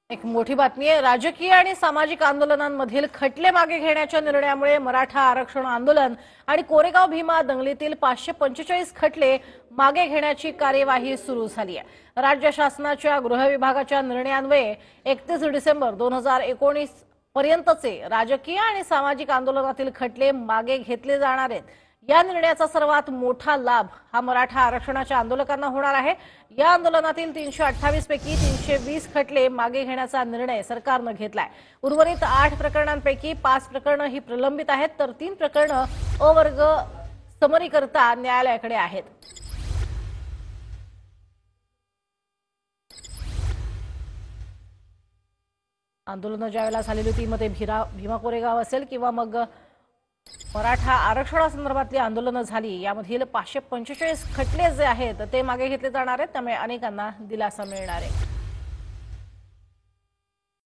एक मोठी बातमी आहे। राजकीय आणि सामाजिक आंदोलनांमधील खटले मागे घेण्याच्या निर्णयामुळे मराठा आरक्षण आंदोलन आणि कोरेगाव भीमा दंगलीतील 545 खटले मागे घेण्याची कार्यवाही सुरू झाली आहे। राज्य शासनाच्या गृह विभागाच्या निर्णयान्वये 31 डिसेंबर 2019 पर्यंतचे राजकीय आणि सामाजिक आंदोलनातील खटले मागे घेतले जाणार आहेत। या निर्णयाचा सर्वात मोठा लाभ हा मराठा आरक्षणाच्या आंदोलकांना होणार आहे। या आंदोलनातील 328 पैकी 320 खटले मागे घेण्याचा निर्णय सरकारने घेतलाय। उर्वरित 8 प्रकरणांपैकी 5 प्रकरणे ही प्रलंबित आहेत, तर 3 प्रकरणे अवर्ग समरीकरता न्यायालयाकडे आहेत। आंदोलन ज्यावेळेला झालेली ती मध्ये भीमा कोरेगाव असेल किंवा मग मराठा आरक्षणासंदर्भातली आंदोलनं झाली, यामधील 545 खटले जे आहेत ते मागे घेतले जाणार आहेत, त्यामुळे अनेकांना दिलासा मिळणार आहे।